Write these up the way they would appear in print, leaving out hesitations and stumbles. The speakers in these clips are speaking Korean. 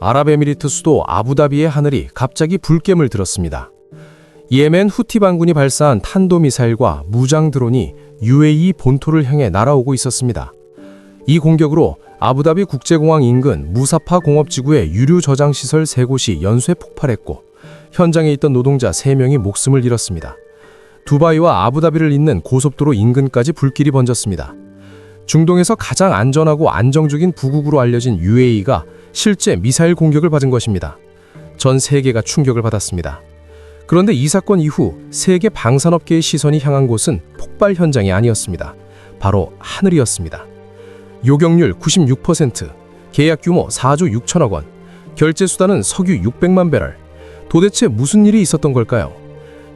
아랍에미리트 수도 아부다비의 하늘이 갑자기 불개물 들었습니다. 예멘 후티 반군이 발사한 탄도미사일과 무장 드론이 UAE 본토를 향해 날아오고 있었습니다. 이 공격으로 아부다비 국제공항 인근 무사파 공업지구의 유류 저장 시설 3곳이 연쇄 폭발했고 현장에 있던 노동자 3명이 목숨을 잃었습니다. 두바이와 아부다비를 잇는 고속도로 인근까지 불길이 번졌습니다. 중동에서 가장 안전하고 안정적인 부국으로 알려진 UAE가 실제 미사일 공격을 받은 것입니다. 전 세계가 충격을 받았습니다. 그런데 이 사건 이후 세계 방산업계의 시선이 향한 곳은 폭발 현장이 아니었습니다. 바로 하늘이었습니다. 요격률 96%, 계약 규모 4조 6천억 원, 결제 수단은 석유 600만 배럴. 도대체 무슨 일이 있었던 걸까요?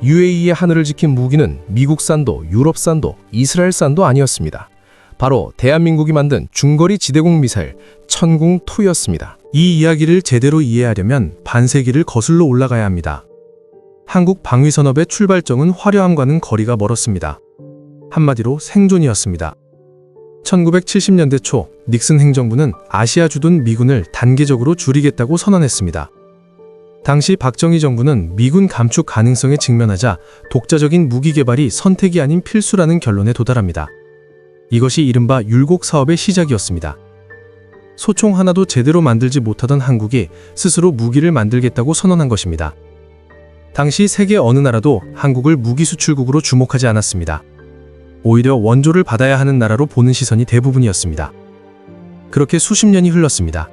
UAE의 하늘을 지킨 무기는 미국산도, 유럽산도, 이스라엘산도 아니었습니다. 바로 대한민국이 만든 중거리 지대공 미사일 천궁2였습니다. 이 이야기를 제대로 이해하려면 반세기를 거슬러 올라가야 합니다. 한국 방위산업의 출발점은 화려함과는 거리가 멀었습니다. 한마디로 생존이었습니다. 1970년대 초 닉슨 행정부는 아시아 주둔 미군을 단계적으로 줄이겠다고 선언했습니다. 당시 박정희 정부는 미군 감축 가능성에 직면하자 독자적인 무기 개발이 선택이 아닌 필수라는 결론에 도달합니다. 이것이 이른바 율곡 사업의 시작이었습니다. 소총 하나도 제대로 만들지 못하던 한국이 스스로 무기를 만들겠다고 선언한 것입니다. 당시 세계 어느 나라도 한국을 무기 수출국으로 주목하지 않았습니다. 오히려 원조를 받아야 하는 나라로 보는 시선이 대부분이었습니다. 그렇게 수십 년이 흘렀습니다.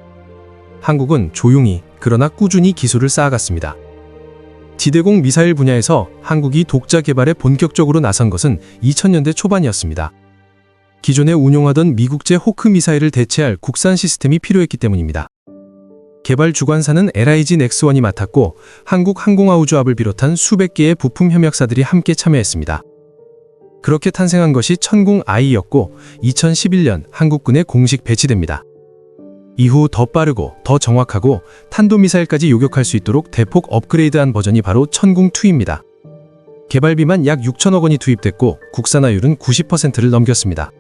한국은 조용히 그러나 꾸준히 기술을 쌓아갔습니다. 지대공 미사일 분야에서 한국이 독자 개발에 본격적으로 나선 것은 2000년대 초반이었습니다. 기존에 운용하던 미국제 호크 미사일을 대체할 국산 시스템이 필요했기 때문입니다. 개발 주관사는 LIG 넥스원이 맡았고 한국항공아우조합을 비롯한 수백 개의 부품 협력사들이 함께 참여했습니다. 그렇게 탄생한 것이 천궁I였고 2011년 한국군에 공식 배치됩니다. 이후 더 빠르고 더 정확하고 탄도미사일까지 요격할 수 있도록 대폭 업그레이드한 버전이 바로 천궁2입니다. 개발비만 약 6천억 원이 투입됐고 국산화율은 90%를 넘겼습니다.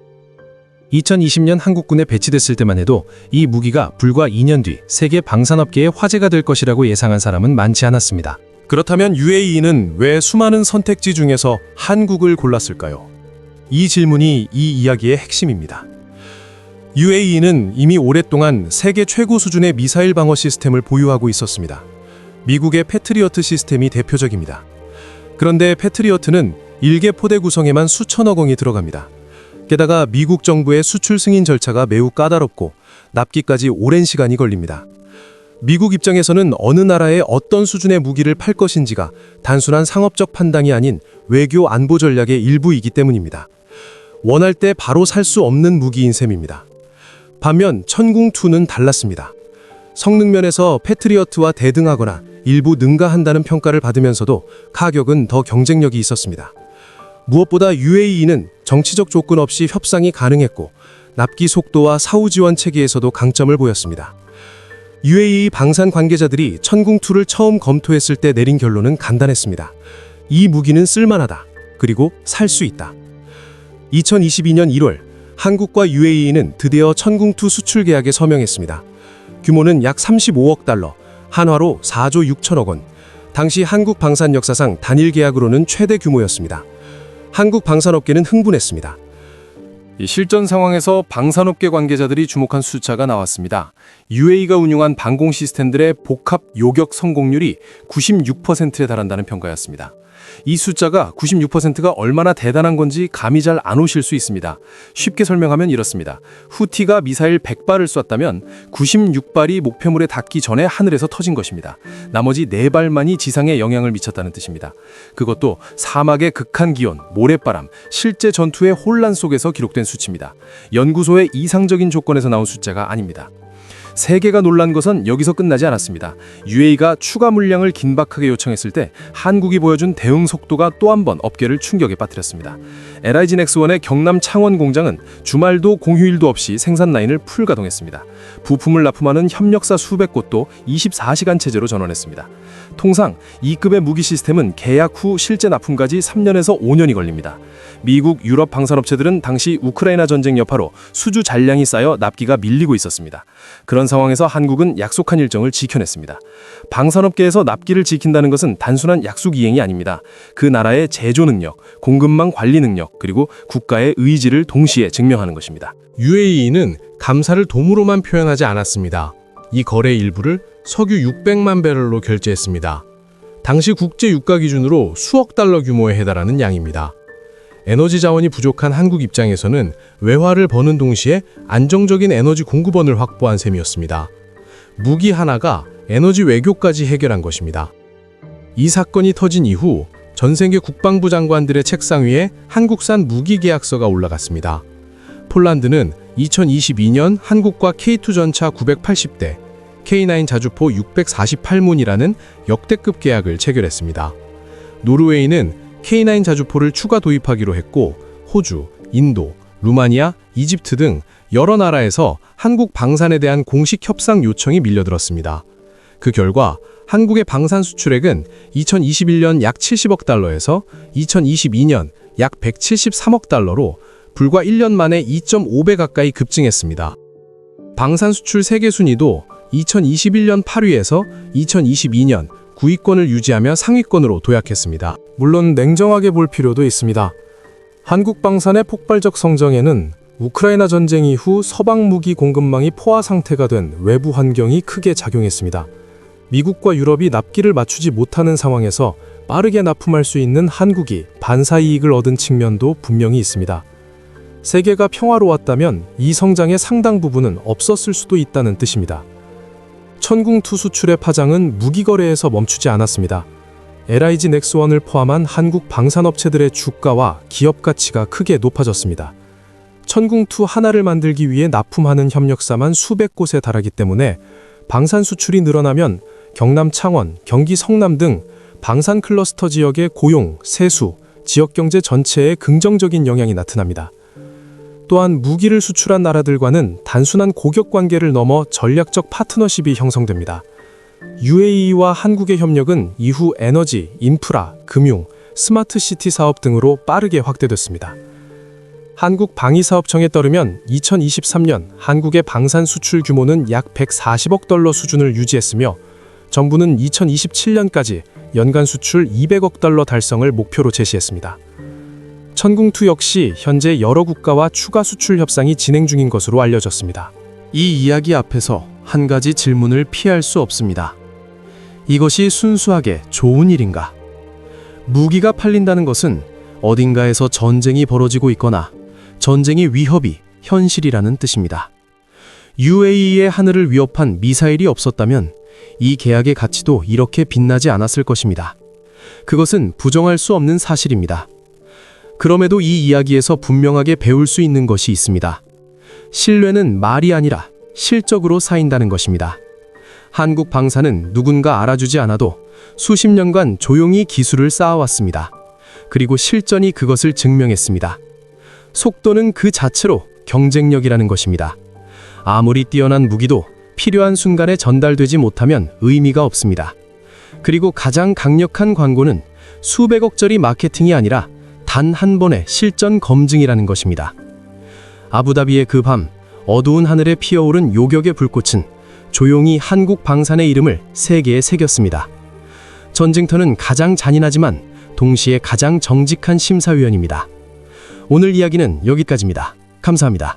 2020년 한국군에 배치됐을 때만 해도 이 무기가 불과 2년 뒤 세계 방산업계의 화제가 될 것이라고 예상한 사람은 많지 않았습니다. 그렇다면 UAE는 왜 수많은 선택지 중에서 한국을 골랐을까요? 이 질문이 이 이야기의 핵심입니다. UAE는 이미 오랫동안 세계 최고 수준의 미사일 방어 시스템을 보유하고 있었습니다. 미국의 패트리어트 시스템이 대표적입니다. 그런데 패트리어트는 1개 포대 구성에만 수천억 원이 들어갑니다. 게다가 미국 정부의 수출 승인 절차가 매우 까다롭고 납기까지 오랜 시간이 걸립니다. 미국 입장에서는 어느 나라에 어떤 수준의 무기를 팔 것인지가 단순한 상업적 판단이 아닌 외교 안보 전략의 일부이기 때문입니다. 원할 때 바로 살 수 없는 무기인 셈입니다. 반면 천궁2는 달랐습니다. 성능 면에서 패트리어트와 대등하거나 일부 능가한다는 평가를 받으면서도 가격은 더 경쟁력이 있었습니다. 무엇보다 UAE는 정치적 조건 없이 협상이 가능했고 납기 속도와 사후 지원 체계에서도 강점을 보였습니다. UAE 방산 관계자들이 천궁2를 처음 검토했을 때 내린 결론은 간단했습니다. 이 무기는 쓸만하다. 그리고 살 수 있다. 2022년 1월 한국과 UAE는 드디어 천궁2 수출 계약에 서명했습니다. 규모는 약 35억 달러, 한화로 4조 6천억 원. 당시 한국 방산 역사상 단일 계약으로는 최대 규모였습니다. 한국 방산업계는 흥분했습니다. 이 실전 상황에서 방산업계 관계자들이 주목한 숫자가 나왔습니다. UAE가 운용한 방공 시스템들의 복합 요격 성공률이 96%에 달한다는 평가였습니다. 이 숫자가 96%가 얼마나 대단한 건지 감이 잘 안 오실 수 있습니다. 쉽게 설명하면 이렇습니다. 후티가 미사일 100발을 쐈다면 96발이 목표물에 닿기 전에 하늘에서 터진 것입니다. 나머지 4발만이 지상에 영향을 미쳤다는 뜻입니다. 그것도 사막의 극한 기온, 모래바람, 실제 전투의 혼란 속에서 기록된 수치입니다. 연구소의 이상적인 조건에서 나온 숫자가 아닙니다. 세계가 놀란 것은 여기서 끝나지 않았습니다. UAE가 추가 물량을 긴박하게 요청했을 때 한국이 보여준 대응 속도가 또 한 번 업계를 충격에 빠뜨렸습니다. LIG 넥스원의 경남 창원 공장은 주말도 공휴일도 없이 생산 라인을 풀가동했습니다. 부품을 납품하는 협력사 수백 곳도 24시간 체제로 전원했습니다. 통상 이 급의 무기 시스템은 계약 후 실제 납품까지 3년에서 5년이 걸립니다. 미국, 유럽 방산업체들은 당시 우크라이나 전쟁 여파로 수주 잔량이 쌓여 납기가 밀리고 있었습니다. 그런 상황에서 한국은 약속한 일정을 지켜냈습니다. 방산업계에서 납기를 지킨다는 것은 단순한 약속 이행이 아닙니다. 그 나라의 제조 능력, 공급망 관리 능력, 그리고 국가의 의지를 동시에 증명하는 것입니다. UAE는 감사를 돈으로만 표현하지 않았습니다. 이 거래 일부를 석유 600만 배럴로 결제했습니다. 당시 국제 유가 기준으로 수억 달러 규모에 해달하는 양입니다. 에너지 자원이 부족한 한국 입장에서는 외화를 버는 동시에 안정적인 에너지 공급원을 확보한 셈이었습니다. 무기 하나가 에너지 외교까지 해결한 것입니다. 이 사건이 터진 이후 전 세계 국방부 장관들의 책상 위에 한국산 무기 계약서가 올라갔습니다. 폴란드는 2022년 한국과 K2 전차 980대, K9 자주포 648문이라는 역대급 계약을 체결했습니다. 노르웨이는 K9 자주포를 추가 도입하기로 했고, 호주, 인도, 루마니아, 이집트 등 여러 나라에서 한국 방산에 대한 공식 협상 요청이 밀려들었습니다. 그 결과 한국의 방산 수출액은 2021년 약 70억 달러에서 2022년 약 173억 달러로 불과 1년 만에 2.5배 가까이 급증했습니다. 방산 수출 세계 순위도 2021년 8위에서 2022년 9위권을 유지하며 상위권으로 도약했습니다. 물론 냉정하게 볼 필요도 있습니다. 한국 방산의 폭발적 성장에는 우크라이나 전쟁 이후 서방 무기 공급망이 포화 상태가 된 외부 환경이 크게 작용했습니다. 미국과 유럽이 납기를 맞추지 못하는 상황에서 빠르게 납품할 수 있는 한국이 반사 이익을 얻은 측면도 분명히 있습니다. 세계가 평화로웠다면 이 성장의 상당 부분은 없었을 수도 있다는 뜻입니다. 천궁2 수출의 파장은 무기 거래에서 멈추지 않았습니다. LIG 넥스원을 포함한 한국 방산업체들의 주가와 기업 가치가 크게 높아졌습니다. 천궁2 하나를 만들기 위해 납품하는 협력사만 수백 곳에 달하기 때문에 방산 수출이 늘어나면 경남 창원, 경기 성남 등 방산 클러스터 지역의 고용, 세수, 지역경제 전체에 긍정적인 영향이 나타납니다. 또한 무기를 수출한 나라들과는 단순한 고객 관계를 넘어 전략적 파트너십이 형성됩니다. UAE와 한국의 협력은 이후 에너지, 인프라, 금융, 스마트 시티 사업 등으로 빠르게 확대됐습니다. 한국방위사업청에 따르면 2023년 한국의 방산 수출 규모는 약 140억 달러 수준을 유지했으며 정부는 2027년까지 연간 수출 200억 달러 달성을 목표로 제시했습니다. 천궁2 역시 현재 여러 국가와 추가 수출 협상이 진행 중인 것으로 알려졌습니다. 이 이야기 앞에서 한 가지 질문을 피할 수 없습니다. 이것이 순수하게 좋은 일인가? 무기가 팔린다는 것은 어딘가에서 전쟁이 벌어지고 있거나 전쟁의 위협이 현실이라는 뜻입니다. UAE의 하늘을 위협한 미사일이 없었다면 이 계약의 가치도 이렇게 빛나지 않았을 것입니다. 그것은 부정할 수 없는 사실입니다. 그럼에도 이 이야기에서 분명하게 배울 수 있는 것이 있습니다. 신뢰는 말이 아니라 실적으로 쌓인다는 것입니다. 한국 방산은 누군가 알아주지 않아도 수십 년간 조용히 기술을 쌓아왔습니다. 그리고 실전이 그것을 증명했습니다. 속도는 그 자체로 경쟁력이라는 것입니다. 아무리 뛰어난 무기도 필요한 순간에 전달되지 못하면 의미가 없습니다. 그리고 가장 강력한 광고는 수백억짜리 마케팅이 아니라 단 한 번의 실전 검증이라는 것입니다. 아부다비의 그 밤, 어두운 하늘에 피어오른 요격의 불꽃은 조용히 한국 방산의 이름을 세계에 새겼습니다. 전쟁터는 가장 잔인하지만 동시에 가장 정직한 심사위원입니다. 오늘 이야기는 여기까지입니다. 감사합니다.